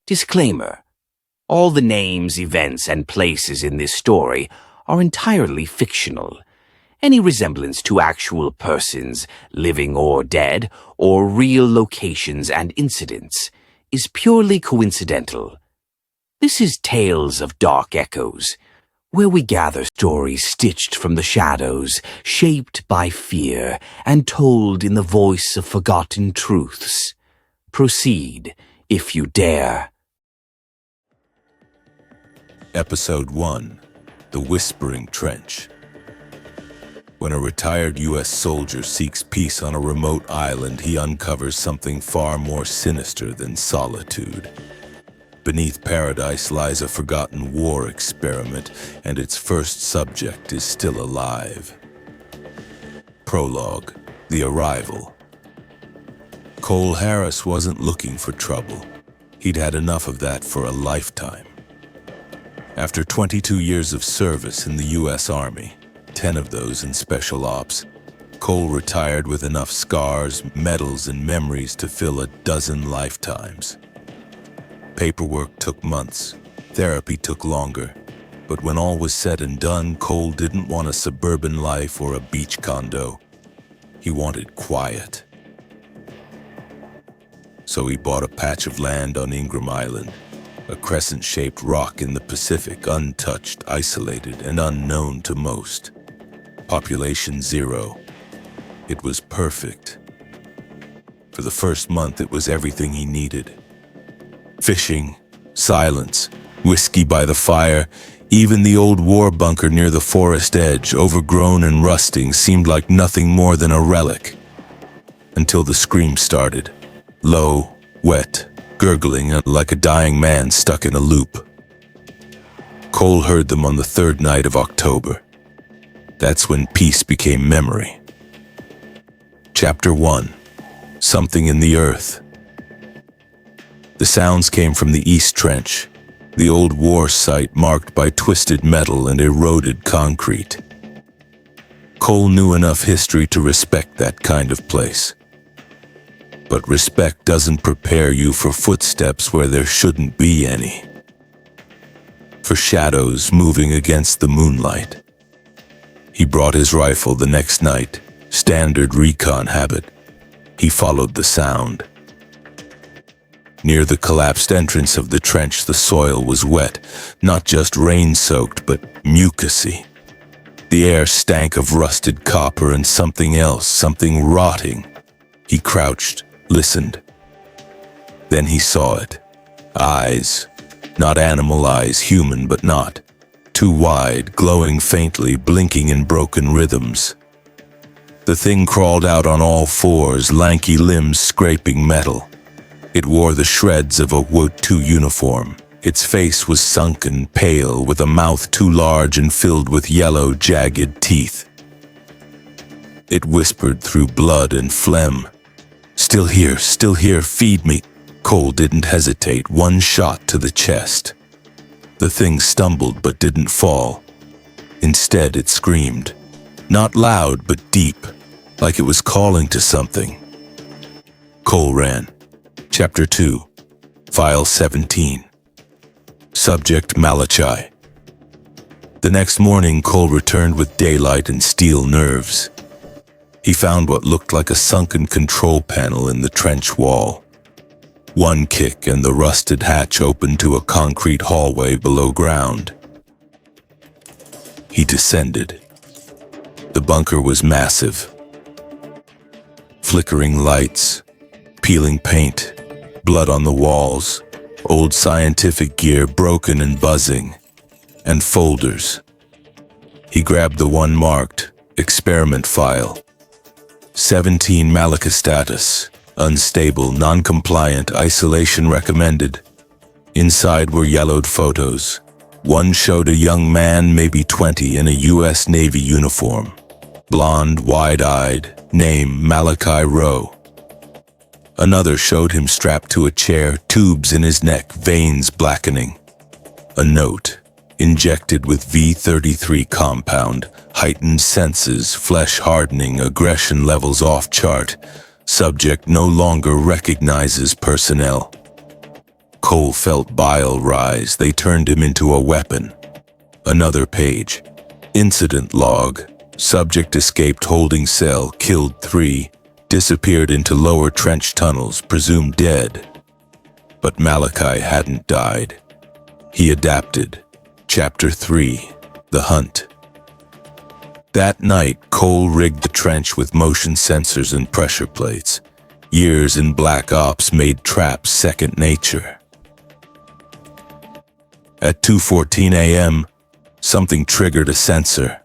Disclaimer: all the names, events, and places in this story are entirely fictional. Any resemblance to actual persons, living or dead, or real locations and incidents is purely coincidental. This is Tales of Dark Echoes, where we gather stories stitched from the shadows, shaped by fear, and told in the voice of forgotten truths. Proceed, if you dare. Episode 1: The Whispering Trench. When a retired U.S. soldier seeks peace on a remote island, he uncovers something far more sinister than solitude. Beneath paradise lies a forgotten war experiment, and its first subject is still alive. Prologue: The Arrival. Cole Harris wasn't looking for trouble. He'd had enough of that for a lifetime. After 22 years of service in the U.S. Army, 10 of those in Special Ops, Cole retired with enough scars, medals, and memories to fill a dozen lifetimes. Paperwork took months, therapy took longer, but when all was said and done, Cole didn't want a suburban life or a beach condo. He wanted quiet. So he bought a patch of land on Ingram Island, a crescent-shaped rock in the Pacific, untouched, isolated, and unknown to most. Population 0. It was perfect. For the first month, it was everything he needed. Fishing, silence, whiskey by the fire, even the old war bunker near the forest edge, overgrown and rusting, seemed like nothing more than a relic. Until the screams started. Low, wet, gurgling like a dying man stuck in a loop. Cole heard them on the third night of October. That's when peace became memory. Chapter 1: Something in the Earth. The sounds came from the East Trench, the old war site marked by twisted metal and eroded concrete. Cole knew enough history to respect that kind of place. But respect doesn't prepare you for footsteps where there shouldn't be any. For shadows moving against the moonlight. He brought his rifle the next night, standard recon habit. He followed the sound. Near the collapsed entrance of the trench, the soil was wet, not just rain-soaked, but mucousy. The air stank of rusted copper and something else, something rotting. He crouched, listened. Then he saw it. Eyes. Not animal eyes, human but not. Too wide, glowing faintly, blinking in broken rhythms. The thing crawled out on all fours, lanky limbs scraping metal. It wore the shreds of a WWII uniform. Its face was sunken, pale, with a mouth too large and filled with yellow, jagged teeth. It whispered through blood and phlegm. Still here, feed me." Cole didn't hesitate, one shot to the chest. The thing stumbled but didn't fall. Instead, it screamed. Not loud, but deep, like it was calling to something. Cole ran. Chapter 2, File 17. Subject Malachi. The next morning, Cole returned with daylight and steel nerves. He found what looked like a sunken control panel in the trench wall. One kick and the rusted hatch opened to a concrete hallway below ground. He descended. The bunker was massive. Flickering lights, peeling paint, blood on the walls, old scientific gear broken and buzzing, and folders. He grabbed the one marked Experiment File. 17 Malachi status, unstable, non-compliant, isolation recommended. Inside were yellowed photos. One showed a young man, maybe 20, in a U.S. Navy uniform. Blonde, wide-eyed, name Malachi Rowe. Another showed him strapped to a chair, tubes in his neck, veins blackening. A note, injected with V33 compound, heightened senses, flesh hardening, aggression levels off chart. Subject no longer recognizes personnel. Cole felt bile rise. They turned him into a weapon. Another page. Incident log. Subject escaped holding cell, killed 3, disappeared into lower trench tunnels, presumed dead. But Malachi hadn't died. He adapted. Chapter 3. The Hunt. That night, Cole rigged the trench with motion sensors and pressure plates. Years in Black Ops made traps second nature. At 2:14 a.m., something triggered a sensor.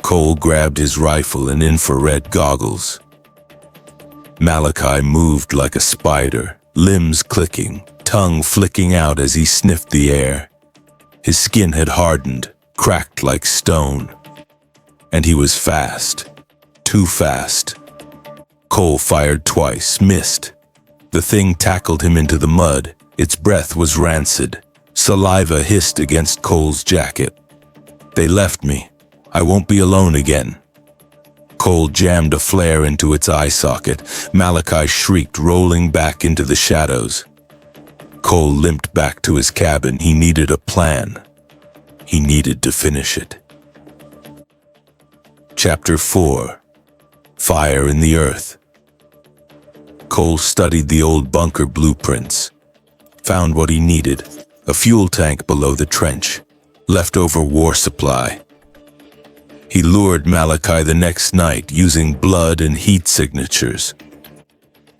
Cole grabbed his rifle and infrared goggles. Malachi moved like a spider, limbs clicking, tongue flicking out as he sniffed the air. His skin had hardened, cracked like stone. And he was fast. Too fast. Cole fired twice, missed. The thing tackled him into the mud. Its breath was rancid. Saliva hissed against Cole's jacket. They left me. I won't be alone again. Cole jammed a flare into its eye socket. Malachi shrieked, rolling back into the shadows. Cole limped back to his cabin. He needed a plan. He needed to finish it. Chapter 4. Fire in the Earth. Cole studied the old bunker blueprints. Found what he needed. A fuel tank below the trench. Leftover war supply. He lured Malachi the next night using blood and heat signatures.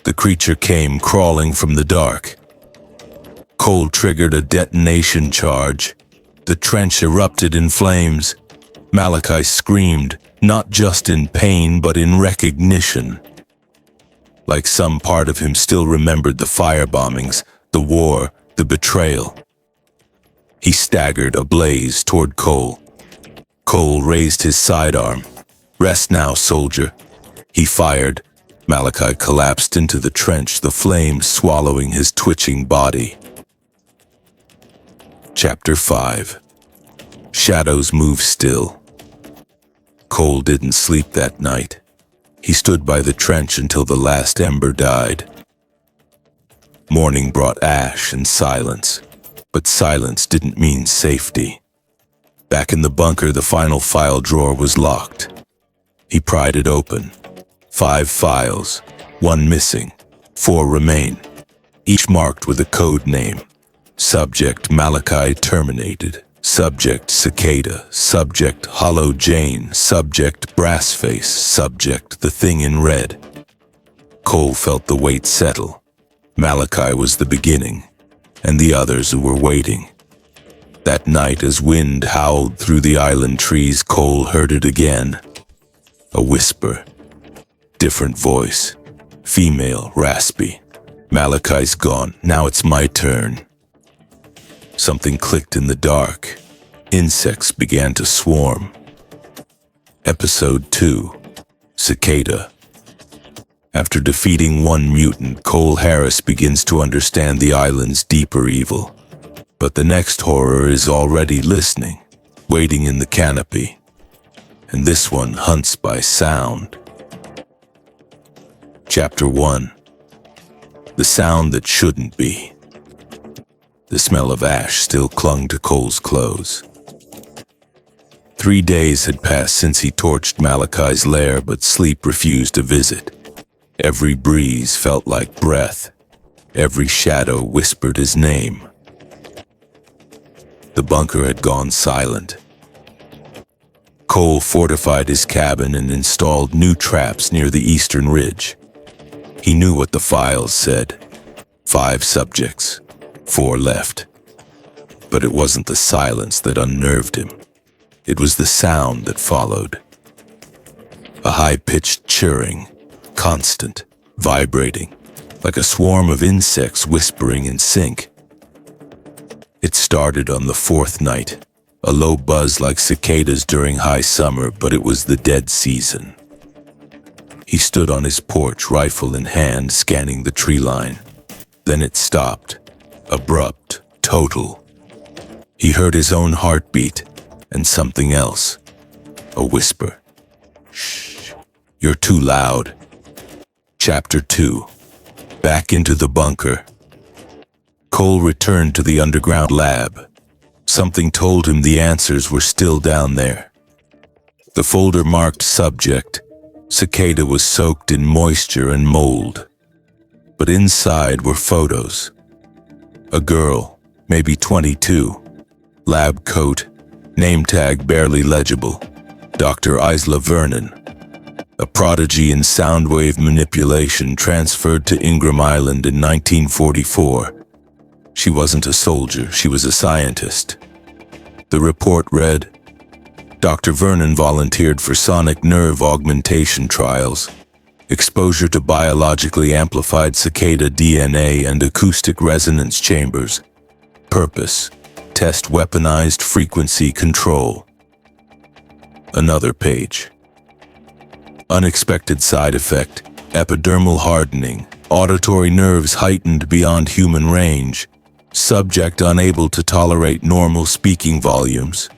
The creature came crawling from the dark. Cole triggered a detonation charge. The trench erupted in flames. Malachi screamed, not just in pain but in recognition. Like some part of him still remembered the firebombings, the war, the betrayal. He staggered ablaze toward Cole. Cole raised his sidearm. Rest now, soldier. He fired. Malachi collapsed into the trench, the flames swallowing his twitching body. Chapter 5. Shadows move still. Cole didn't sleep that night. He stood by the trench until the last ember died. Morning brought ash and silence, but silence didn't mean safety. Back in the bunker, the final file drawer was locked. He pried it open. 5 files, 1 missing, 4 remain, each marked with a code name. Subject Malachi terminated. Subject Cicada. Subject Hollow Jane. Subject Brassface. Subject the thing in red. Cole felt the weight settle. Malachi was the beginning, and the others who were waiting. That night, as wind howled through the island trees, Cole heard it again. A whisper. Different voice. Female, raspy. Malachi's gone. Now it's my turn. Something clicked in the dark. Insects began to swarm. Episode 2. Cicada. After defeating one mutant, Cole Harris begins to understand the island's deeper evil. But the next horror is already listening, waiting in the canopy. And this one hunts by sound. Chapter 1. The sound that shouldn't be. The smell of ash still clung to Cole's clothes. 3 days had passed since he torched Malachi's lair, but sleep refused to visit. Every breeze felt like breath. Every shadow whispered his name. The bunker had gone silent. Cole fortified his cabin and installed new traps near the eastern ridge. He knew what the files said. 5 subjects. 4 left. But it wasn't the silence that unnerved him. It was the sound that followed. A high-pitched chirring, constant, vibrating, like a swarm of insects whispering in sync. It started on the 4th night, a low buzz like cicadas during high summer, but it was the dead season. He stood on his porch, rifle in hand, scanning the tree line. Then it stopped. Abrupt, total. He heard his own heartbeat, and something else. A whisper. Shh, you're too loud. Chapter 2. Back into the bunker. Cole returned to the underground lab. Something told him the answers were still down there. The folder marked subject. Cicada was soaked in moisture and mold. But inside were photos. A girl, maybe 22. Lab coat, name tag barely legible. Dr. Isla Vernon. A prodigy in sound wave manipulation transferred to Ingram Island in 1944. She wasn't a soldier, she was a scientist. The report read, Dr. Vernon volunteered for sonic nerve augmentation trials, exposure to biologically amplified cicada DNA and acoustic resonance chambers. Purpose, test weaponized frequency control. Another page. Unexpected side effect, epidermal hardening, auditory nerves heightened beyond human range, subject unable to tolerate normal speaking volumes.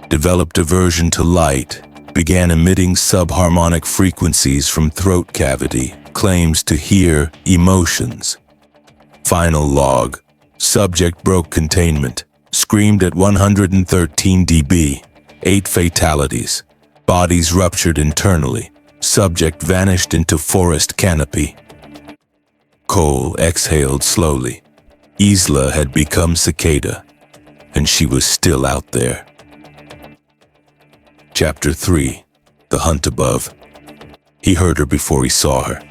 Developed aversion to light, began emitting subharmonic frequencies from throat cavity, claims to hear emotions. Final log, subject broke containment, screamed at 113 dB, 8 fatalities. Bodies ruptured internally. Subject vanished into forest canopy. Cole exhaled slowly. Isla had become Cicada, and she was still out there. Chapter 3. The Hunt Above. He heard her before he saw her.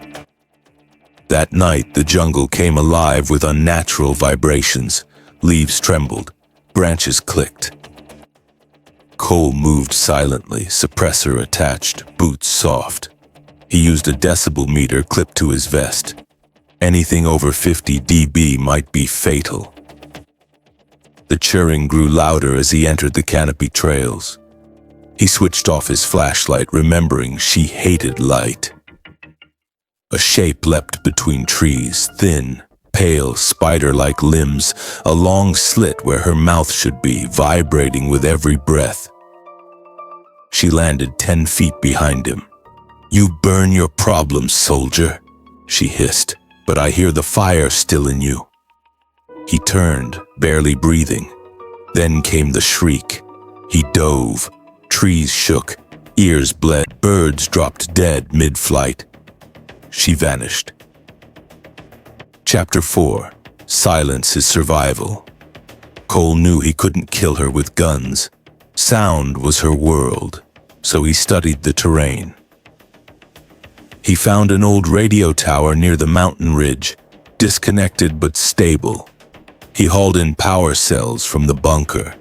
That night, the jungle came alive with unnatural vibrations. Leaves trembled. Branches clicked. Cole moved silently, suppressor attached, boots soft. He used a decibel meter clipped to his vest. Anything over 50 dB might be fatal. The chirring grew louder as he entered the canopy trails. He switched off his flashlight, remembering she hated light. A shape leapt between trees, thin, pale, spider-like limbs, a long slit where her mouth should be, vibrating with every breath. She landed 10 feet behind him. "You burn your problems, soldier," she hissed, "but I hear the fire still in you." He turned, barely breathing. Then came the shriek. He dove. Trees shook. Ears bled. Birds dropped dead mid-flight. She vanished. Chapter 4. Silence is survival. Cole knew he couldn't kill her with guns. Sound was her world, so he studied the terrain. He found an old radio tower near the mountain ridge, disconnected but stable. He hauled in power cells from the bunker.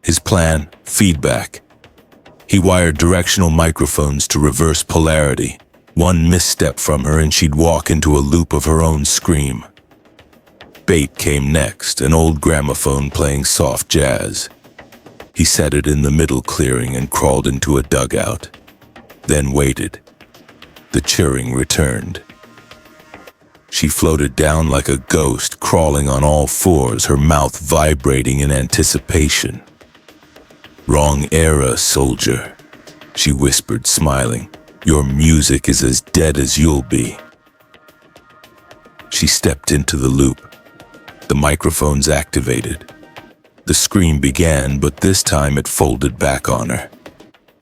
His plan, feedback. He wired directional microphones to reverse polarity. One misstep from her and she'd walk into a loop of her own scream. Bait came next, an old gramophone playing soft jazz. He set it in the middle clearing and crawled into a dugout. Then waited. The chirring returned. She floated down like a ghost, crawling on all fours, her mouth vibrating in anticipation. "Wrong era, soldier," she whispered, smiling. "Your music is as dead as you'll be." She stepped into the loop. The microphones activated. The scream began, but this time it folded back on her.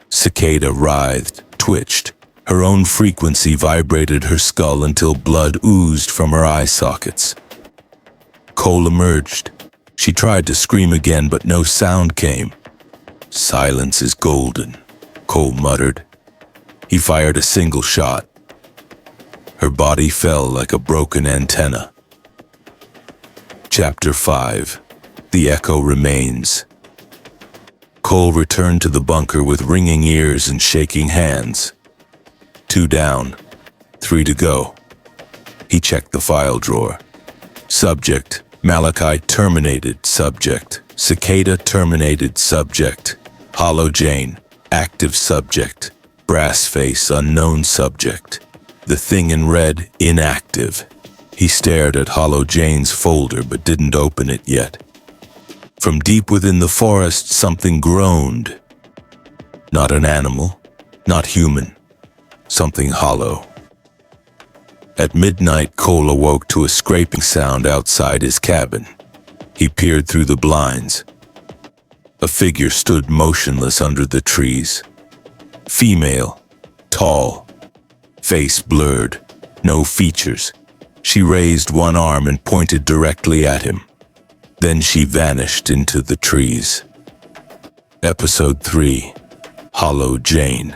Cicada writhed, twitched. Her own frequency vibrated her skull until blood oozed from her eye sockets. Cole emerged. She tried to scream again, but no sound came. "Silence is golden," Cole muttered. He fired a single shot. Her body fell like a broken antenna. Chapter 5. The Echo Remains. Cole returned to the bunker with ringing ears and shaking hands. 2 down, 3 to go. He checked the file drawer. Subject, Malachi terminated subject. Cicada terminated subject. Hollow Jane, active subject. Brassface, unknown subject. The thing in red, inactive. He stared at Hollow Jane's folder but didn't open it yet. From deep within the forest, something groaned. Not an animal, not human. Something hollow. At midnight, Cole awoke to a scraping sound outside his cabin. He peered through the blinds. A figure stood motionless under the trees. Female, tall, face blurred, no features. She raised one arm and pointed directly at him. Then she vanished into the trees. Episode 3. Hollow Jane.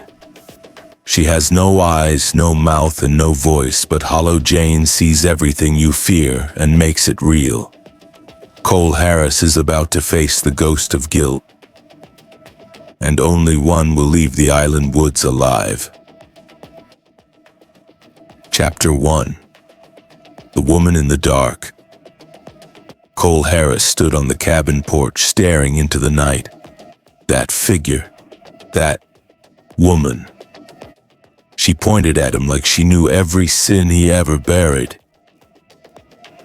She has no eyes, no mouth, and no voice, but Hollow Jane sees everything you fear and makes it real. Cole Harris is about to face the ghost of guilt, and only one will leave the island woods alive. Chapter 1. The Woman in the Dark. Cole Harris stood on the cabin porch staring into the night. That figure, that woman. She pointed at him like she knew every sin he ever buried.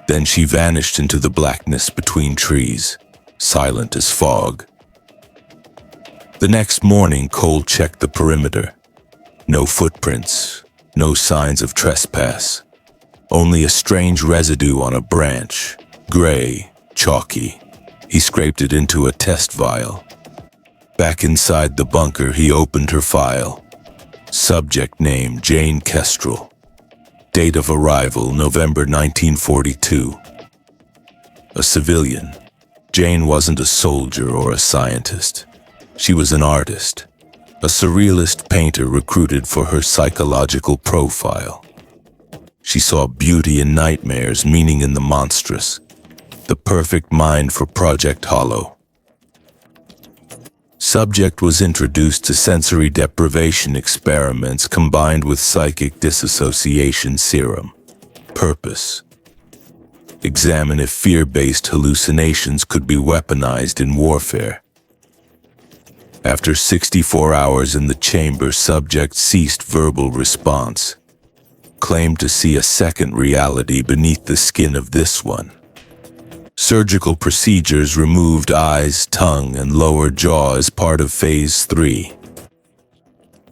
Then she vanished into the blackness between trees, silent as fog. The next morning, Cole checked the perimeter. No footprints, no signs of trespass. Only a strange residue on a branch, gray, chalky. He scraped it into a test vial. Back inside the bunker, he opened her file. Subject name, Jane Kestrel. Date of arrival, November 1942. A civilian. Jane wasn't a soldier or a scientist. She was an artist, a surrealist painter recruited for her psychological profile. She saw beauty in nightmares, meaning in the monstrous, the perfect mind for Project Hollow. Subject was introduced to sensory deprivation experiments combined with psychic disassociation serum. Purpose: examine if fear-based hallucinations could be weaponized in warfare. After 64 hours in the chamber, subject ceased verbal response, claimed to see a second reality beneath the skin of this one. Surgical procedures removed eyes, tongue, and lower jaw as part of Phase 3.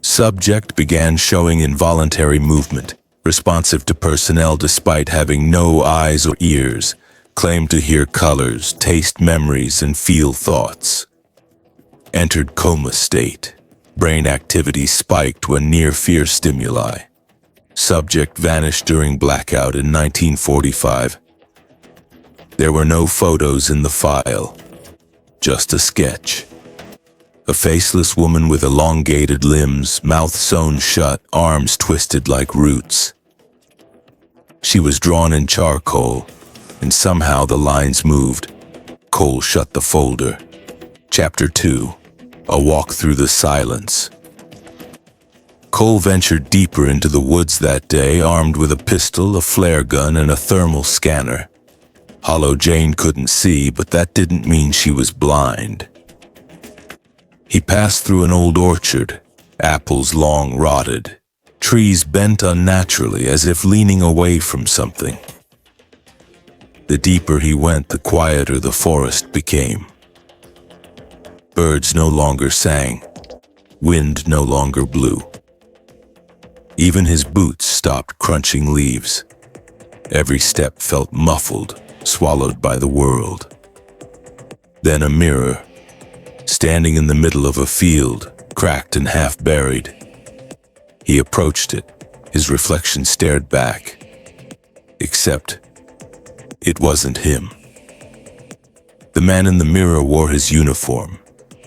Subject began showing involuntary movement, responsive to personnel despite having no eyes or ears, claimed to hear colors, taste memories, and feel thoughts. Entered coma state. Brain activity spiked when near fear stimuli. Subject vanished during blackout in 1945. There were no photos in the file, just a sketch. A faceless woman with elongated limbs, mouth sewn shut, arms twisted like roots. She was drawn in charcoal, and somehow the lines moved. Cole shut the folder. Chapter 2. A Walk Through the Silence. Cole ventured deeper into the woods that day, armed with a pistol, a flare gun, and a thermal scanner. Hollow Jane couldn't see, but that didn't mean she was blind. He passed through an old orchard, apples long rotted, trees bent unnaturally as if leaning away from something. The deeper he went, the quieter the forest became. Birds no longer sang, wind no longer blew. Even his boots stopped crunching leaves. Every step felt muffled, swallowed by the world. Then a mirror, standing in the middle of a field, cracked and half buried. He approached it. His reflection stared back. Except, it wasn't him. The man in the mirror wore his uniform,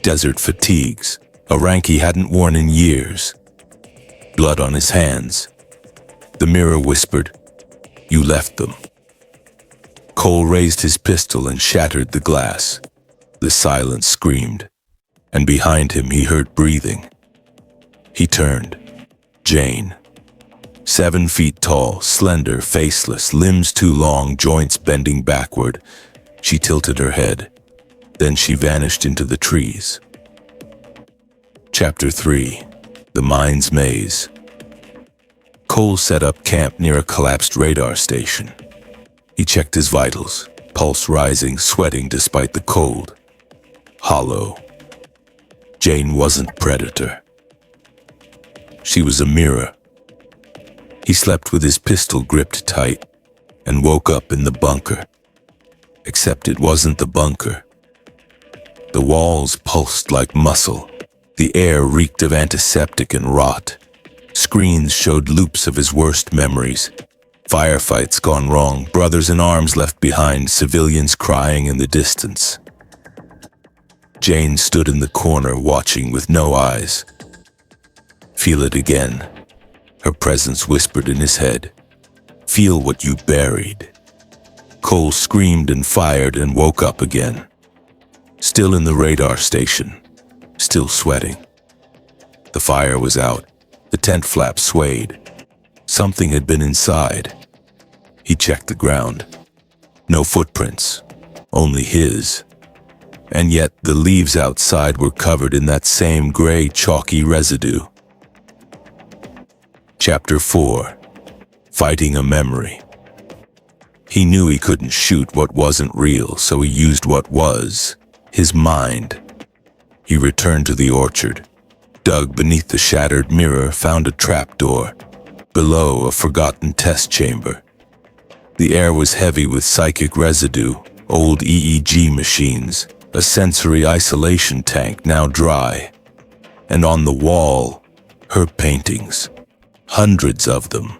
desert fatigues, a rank he hadn't worn in years. Blood on his hands. The mirror whispered, "You left them." Cole raised his pistol and shattered the glass. The silence screamed, and behind him he heard breathing. He turned. Jane. 7 feet tall, slender, faceless, limbs too long, joints bending backward. She tilted her head. Then she vanished into the trees. Chapter 3. The Mind's Maze. Cole set up camp near a collapsed radar station. He checked his vitals, pulse rising, sweating despite the cold. Hollow. Jane wasn't Predator. She was a mirror. He slept with his pistol gripped tight and woke up in the bunker. Except it wasn't the bunker. The walls pulsed like muscle. The air reeked of antiseptic and rot. Screens showed loops of his worst memories. Firefights gone wrong, brothers in arms left behind, civilians crying in the distance. Jane stood in the corner watching with no eyes. Feel it again. Her presence whispered in his head. Feel what you buried. Cole screamed and fired and woke up again. Still in the radar station. Still sweating. The fire was out. The tent flap swayed. Something had been inside. He checked the ground. No footprints. Only his. And yet the leaves outside were covered in that same gray, chalky residue. Chapter 4. Fighting a Memory. He knew he couldn't shoot what wasn't real, so he used what was, his mind. He returned to the orchard, dug beneath the shattered mirror, found a trapdoor. Below, a forgotten test chamber. The air was heavy with psychic residue, old EEG machines, a sensory isolation tank now dry. And on the wall, her paintings. Hundreds of them.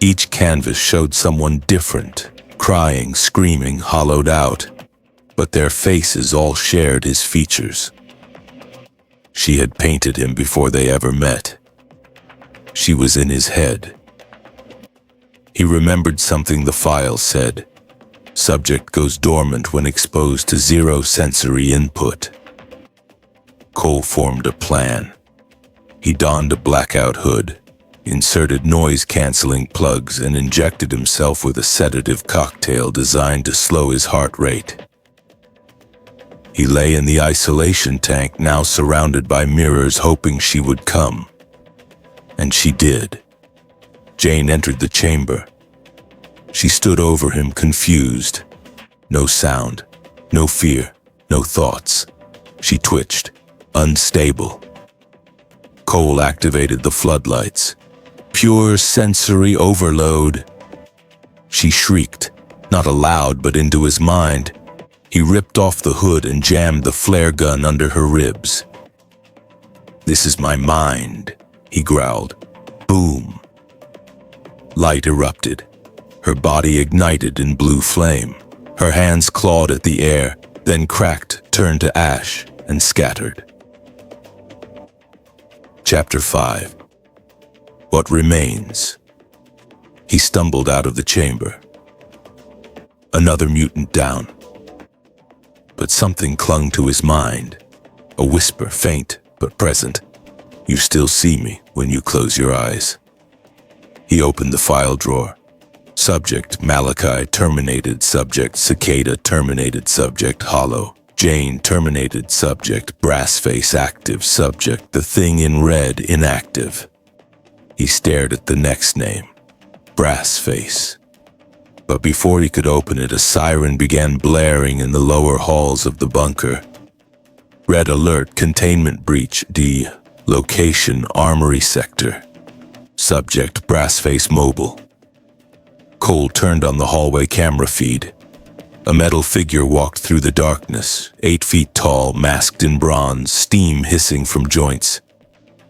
Each canvas showed someone different, crying, screaming, hollowed out. But their faces all shared his features. She had painted him before they ever met. She was in his head. He remembered something the file said. Subject goes dormant when exposed to zero sensory input. Cole formed a plan. He donned a blackout hood, inserted noise-canceling plugs, and injected himself with a sedative cocktail designed to slow his heart rate. He lay in the isolation tank, now surrounded by mirrors, hoping she would come. And she did. Jane entered the chamber. She stood over him, confused. No sound, no fear, no thoughts. She twitched, unstable. Cole activated the floodlights. Pure sensory overload. She shrieked, not aloud but into his mind. He ripped off the hood and jammed the flare gun under her ribs. "This is my mind," he growled. Boom. Light erupted. Her body ignited in blue flame. Her hands clawed at the air, then cracked, turned to ash, and scattered. Chapter 5. What Remains. He stumbled out of the chamber. Another mutant down. But something clung to his mind. A whisper, faint but present. "You still see me when you close your eyes." He opened the file drawer. Subject, Malachi, terminated. Subject, Cicada, terminated. Subject, Hollow. Jane, terminated. Subject, Brassface, active. Subject, the thing in red, inactive. He stared at the next name, Brassface. But before he could open it, a siren began blaring in the lower halls of the bunker. Red alert, containment breach, D. Location, Armory sector. Subject, Brassface mobile. Cole turned on the hallway camera feed. A metal figure walked through the darkness, 8 feet tall, masked in bronze, steam hissing from joints.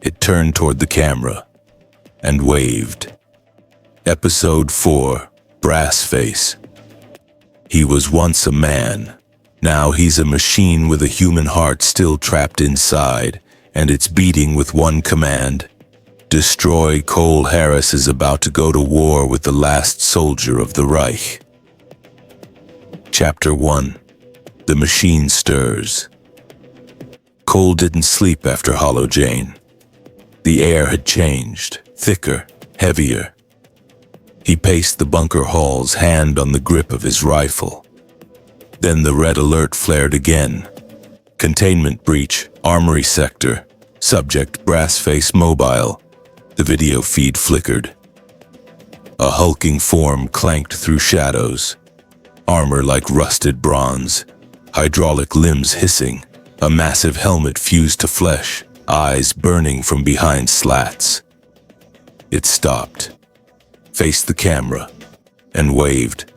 It turned toward the camera and waved. Episode 4, Brassface. He was once a man. Now he's a machine with a human heart still trapped inside, and it's beating with one command. Destroy. Cole Harris is about to go to war with the last soldier of the Reich. Chapter 1. The Machine Stirs. Cole didn't sleep after Hollow Jane. The air had changed, thicker, heavier. He paced the bunker halls, hand on the grip of his rifle. Then the red alert flared again. Containment breach, Armory sector. Subject, Brassface mobile. The video feed flickered. A hulking form clanked through shadows. Armor like rusted bronze. Hydraulic limbs hissing. A massive helmet fused to flesh. Eyes burning from behind slats. It stopped, faced the camera, and waved.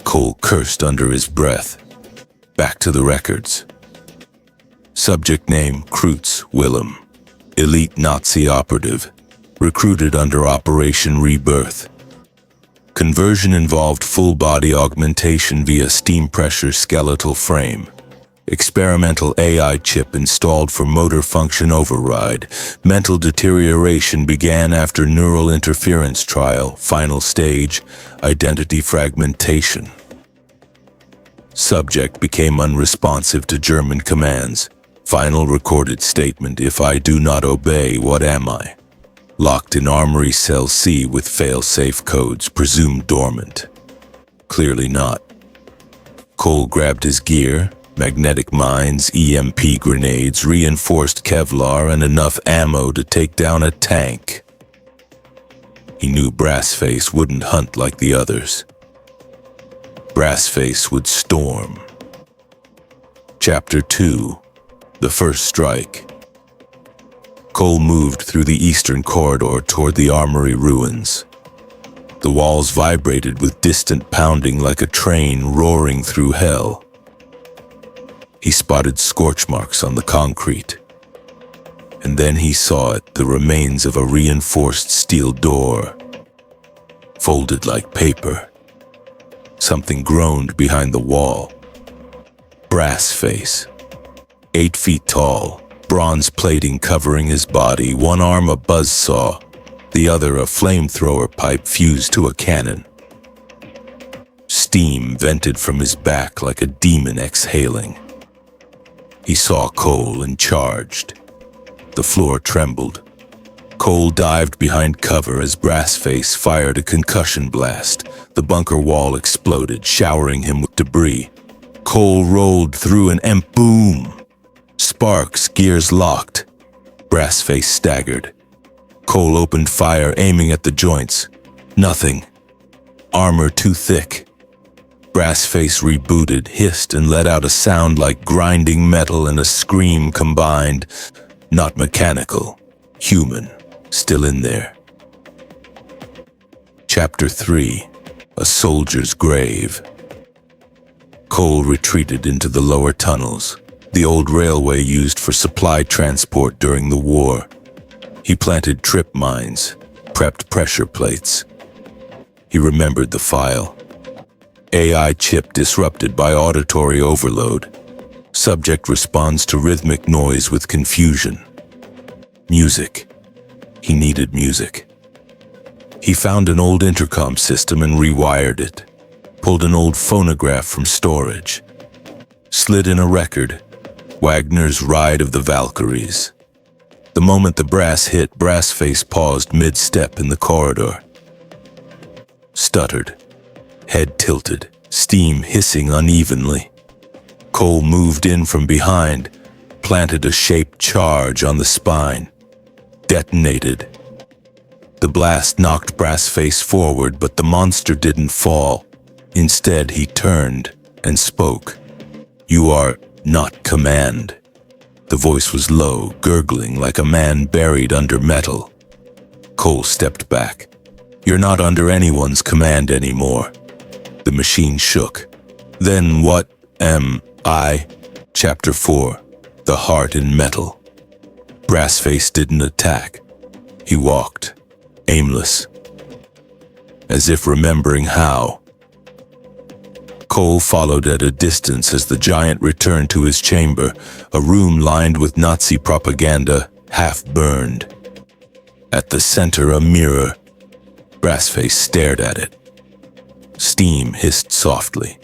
Cole cursed under his breath. Back to the records. Subject name Kreutz Willem, elite Nazi operative, recruited under Operation Rebirth. Conversion involved full-body augmentation via steam pressure skeletal frame. Experimental AI chip installed for motor function override. Mental deterioration began after neural interference trial. Final stage, identity fragmentation. Subject became unresponsive to German commands. Final recorded statement: if I do not obey, what am I? Locked in Armory Cell C with fail-safe codes presumed dormant. Clearly not. Cole grabbed his gear, magnetic mines, EMP grenades, reinforced Kevlar, and enough ammo to take down a tank. He knew Brassface wouldn't hunt like the others. Brassface would storm. Chapter 2: The First Strike. Cole moved through the eastern corridor toward the armory ruins. The walls vibrated with distant pounding like a train roaring through hell. He spotted scorch marks on the concrete. And then he saw it, the remains of a reinforced steel door, folded like paper. Something groaned behind the wall. Brassface, 8 feet tall, bronze plating covering his body, one arm a buzzsaw, the other a flamethrower pipe fused to a cannon. Steam vented from his back like a demon exhaling. He saw Cole and charged. The floor trembled. Cole dived behind cover as Brassface fired a concussion blast. The bunker wall exploded, showering him with debris. Cole rolled through an boom. Sparks, gears locked. Brassface staggered. Cole opened fire, aiming at the joints. Nothing. Armor too thick. Brassface rebooted, hissed, and let out a sound like grinding metal and a scream combined. Not mechanical. Human. Still in there. Chapter 3: A Soldier's Grave. Cole retreated into the lower tunnels, the old railway used for supply transport during the war. He planted trip mines, prepped pressure plates. He remembered the file. AI chip disrupted by auditory overload. Subject responds to rhythmic noise with confusion. Music. He needed music. He found an old intercom system and rewired it. Pulled an old phonograph from storage. Slid in a record. Wagner's Ride of the Valkyries. The moment the brass hit, Brassface paused mid-step in the corridor. Stuttered. Head tilted, steam hissing unevenly. Cole moved in from behind, planted a shaped charge on the spine. Detonated. The blast knocked Brassface forward, but the monster didn't fall. Instead, he turned and spoke. "You are not command." The voice was low, gurgling like a man buried under metal. Cole stepped back. "You're not under anyone's command anymore." The machine shook. "Then what am I?" Chapter 4: The Heart in Metal. Brassface didn't attack. He walked, aimless, as if remembering how. Cole followed at a distance as the giant returned to his chamber, a room lined with Nazi propaganda, half-burned. At the center, a mirror. Brassface stared at it. Steam hissed softly.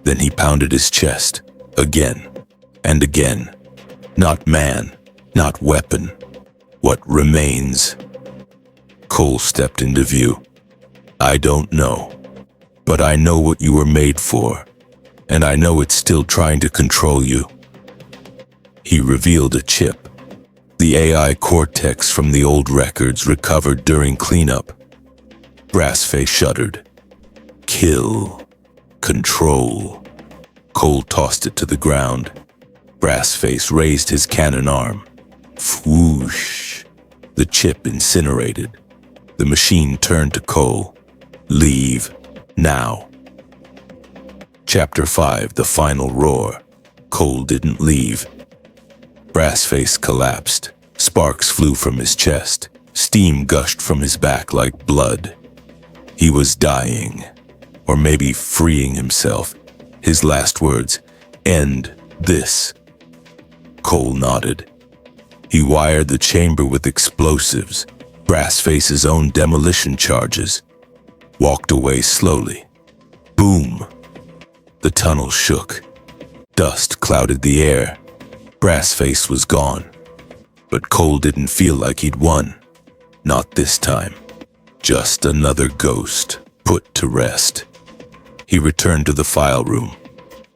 Then he pounded his chest, again and again. Not man, not weapon. What remains? Cole stepped into view. "I don't know. But I know what you were made for, and I know it's still trying to control you." He revealed a chip, the AI cortex from the old records recovered during cleanup. Brassface shuddered. "Kill. Control." Cole tossed it to the ground. Brassface raised his cannon arm. Whoosh. The chip incinerated. The machine turned to Cole. Leave. Now. Chapter 5, The Final Roar. Cole didn't leave. Brassface collapsed. Sparks flew from his chest. Steam gushed from his back like blood. He was dying. Or maybe freeing himself. His last words, "End this." Cole nodded. He wired the chamber with explosives, Brassface's own demolition charges. Walked away slowly. Boom! The tunnel shook. Dust clouded the air. Brassface was gone. But Cole didn't feel like he'd won. Not this time. Just another ghost put to rest. He returned to the file room.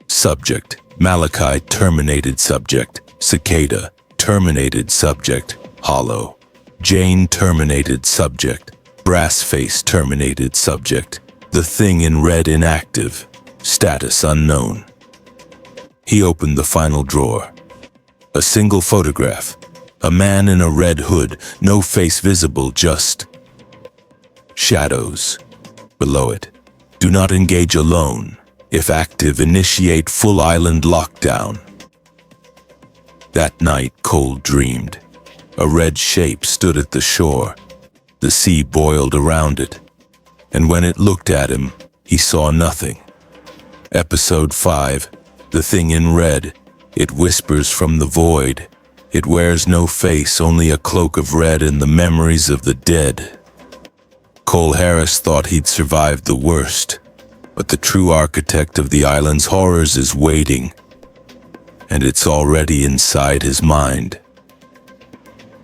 Subject, Malachi, terminated subject. Cicada, terminated subject. Hollow. Jane, terminated subject. Brassface, terminated subject. The thing in red, inactive. Status unknown. He opened the final drawer. A single photograph. A man in a red hood, no face visible, just shadows. Below it, do not engage alone. If active, initiate full island lockdown. That night, Cole dreamed. A red shape stood at the shore. The sea boiled around it. And when it looked at him, he saw nothing. Episode 5, The Thing in Red. It whispers from the void. It wears no face, only a cloak of red and the memories of the dead. Cole Harris thought he'd survived the worst, but the true architect of the island's horrors is waiting, and it's already inside his mind.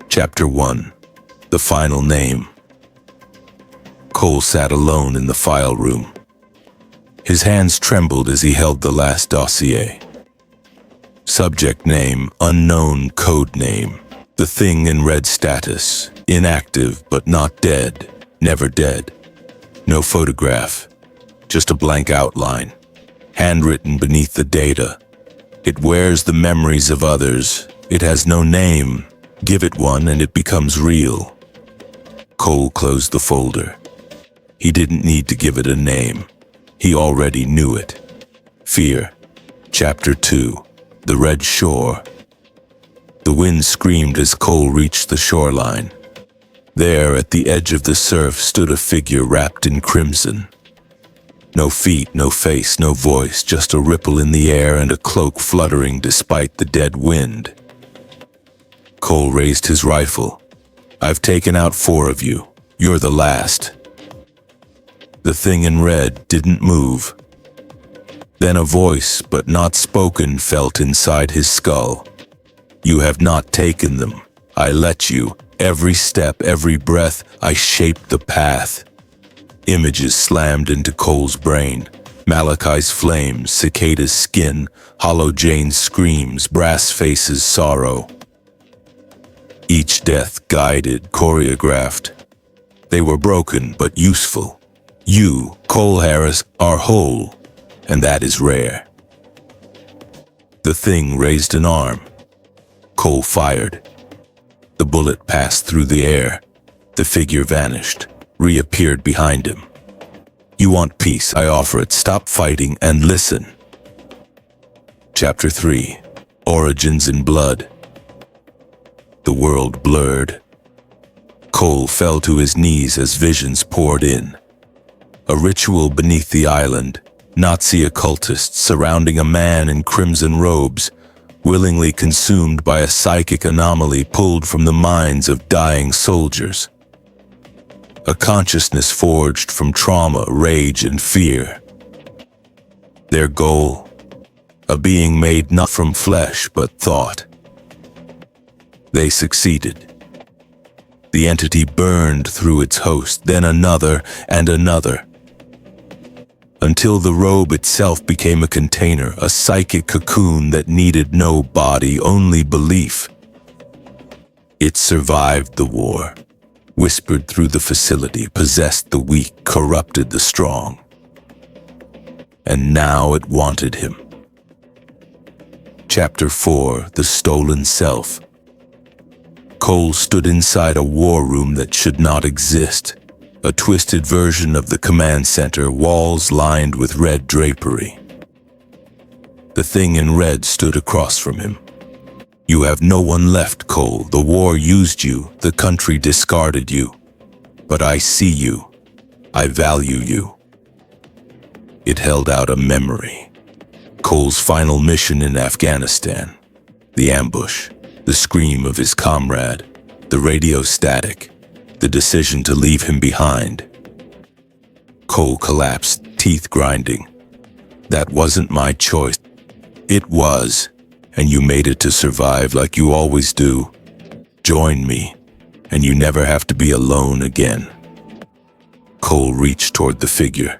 Chapter 1, The Final Name. Cole sat alone in the file room. His hands trembled as he held the last dossier. Subject name, unknown, code name. The thing in red, status, inactive but not dead, never dead. No photograph, just a blank outline, handwritten beneath the data. It wears the memories of others. It has no name. Give it one and it becomes real. Cole closed the folder. He didn't need to give it a name. He already knew it. Fear. Chapter 2. The Red Shore. The wind screamed as Cole reached the shoreline. There, at the edge of the surf, stood a figure wrapped in crimson. No feet, no face, no voice, just a ripple in the air and a cloak fluttering despite the dead wind. Cole raised his rifle. "I've taken out 4 of you. You're the last." The thing in red didn't move. Then a voice, but not spoken, felt inside his skull. "You have not taken them. I let you. Every step, every breath, I shaped the path." Images slammed into Cole's brain. Malachi's flames, Cicada's skin, Hollow Jane's screams, Brassface's sorrow. Each death guided, choreographed. They were broken, but useful. You, Cole Harris, are whole. And that is rare. The thing raised an arm. Cole fired. The bullet passed through the air. The figure vanished, reappeared behind him. "You want peace, I offer it. Stop fighting and listen." Chapter 3. Origins in Blood. The world blurred. Cole fell to his knees as visions poured in. A ritual beneath the island. Nazi occultists surrounding a man in crimson robes, willingly consumed by a psychic anomaly pulled from the minds of dying soldiers. A consciousness forged from trauma, rage, and fear. Their goal? A being made not from flesh but thought. They succeeded. The entity burned through its host, then another and another, until the robe itself became a container, a psychic cocoon that needed no body, only belief. It survived the war, whispered through the facility, possessed the weak, corrupted the strong. And now it wanted him. Chapter 4, The Stolen Self. Cole stood inside a war room that should not exist. a twisted version of the command center, walls lined with red drapery. The thing in red stood across from him. You have no one left, Cole. The war used you, the country discarded you. But I see you. I value you. It held out a memory. Cole's final mission in Afghanistan. The ambush, the scream of his comrade, the radio static, the decision to leave him behind. Cole collapsed, teeth grinding. That wasn't my choice. It was, and you made it to survive like you always do. Join me, and you never have to be alone again. Cole reached toward the figure.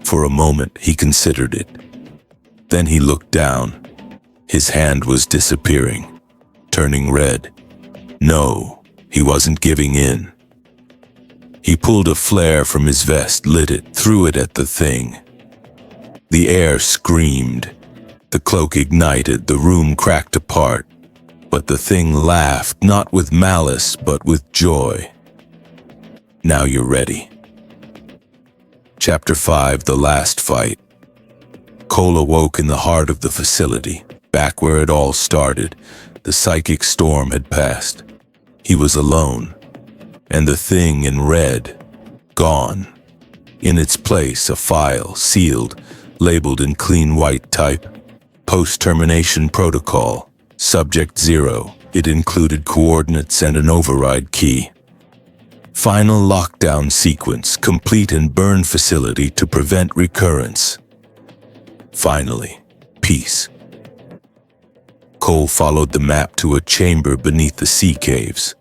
For a moment, he considered it. Then he looked down. His hand was disappearing, turning red. No, he wasn't giving in. He pulled a flare from his vest, lit it, threw it at the thing. The air screamed. The cloak ignited, the room cracked apart. But the thing laughed, not with malice, but with joy. Now you're ready. Chapter 5, The Last Fight. Cole awoke in the heart of the facility, back where it all started. The psychic storm had passed. He was alone. And the thing in red, gone. In its place, a file, sealed, labeled in clean white type. Post-termination protocol, subject 0. It included coordinates and an override key. Final lockdown sequence, complete and burn facility to prevent recurrence. Finally, peace. Cole followed the map to a chamber beneath the sea caves.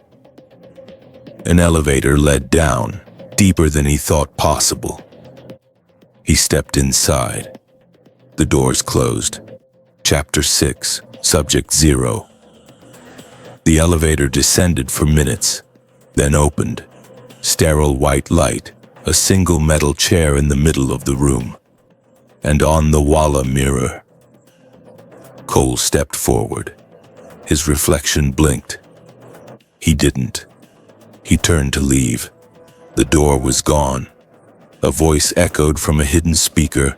An elevator led down, deeper than he thought possible. He stepped inside. The doors closed. Chapter 6, Subject 0. The elevator descended for minutes, then opened. Sterile white light, a single metal chair in the middle of the room, and on the wall a mirror. Cole stepped forward. His reflection blinked. He didn't. He turned to leave. The door was gone. A voice echoed from a hidden speaker.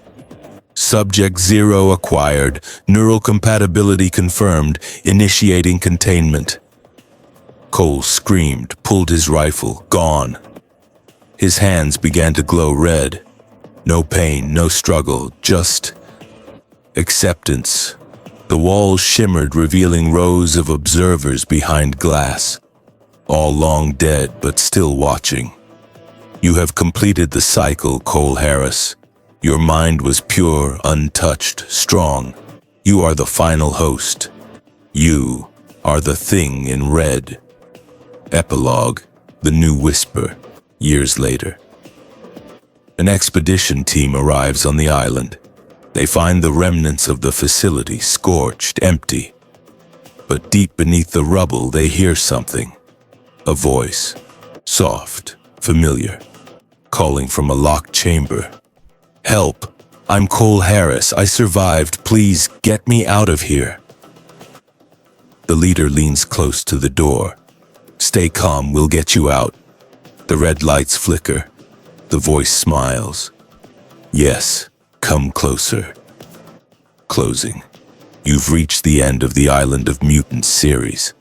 Subject 0 acquired. Neural compatibility confirmed. Initiating containment. Cole screamed, pulled his rifle. Gone. His hands began to glow red. No pain, no struggle, just acceptance. The walls shimmered, revealing rows of observers behind glass. All long dead, but still watching. You have completed the cycle, Cole Harris. Your mind was pure, untouched, strong. You are the final host. You are the thing in red. Epilogue, The New Whisper, years later. An expedition team arrives on the island. They find the remnants of the facility scorched, empty. But deep beneath the rubble, they hear something. A voice, soft, familiar, calling from a locked chamber. Help! I'm Cole Harris. I survived. Please get me out of here. The leader leans close to the door. Stay calm, we'll get you out. The red lights flicker. The voice smiles. Yes, come closer. Closing. You've reached the end of the Island of Mutants series.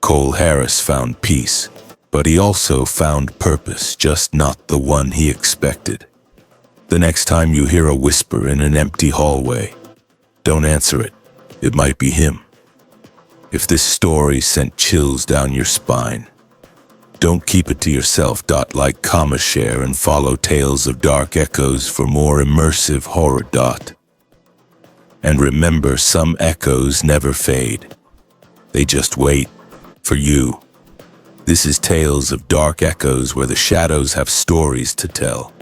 Cole Harris found peace, but he also found purpose, just not the one he expected. The next time you hear a whisper in an empty hallway, don't answer it. It might be him. If this story sent chills down your spine, don't keep it to yourself. Like, comma, share, and follow Tales of Dark Echoes for more immersive horror. And remember, some echoes never fade. They just wait for you. This is Tales of Dark Echoes, where the shadows have stories to tell.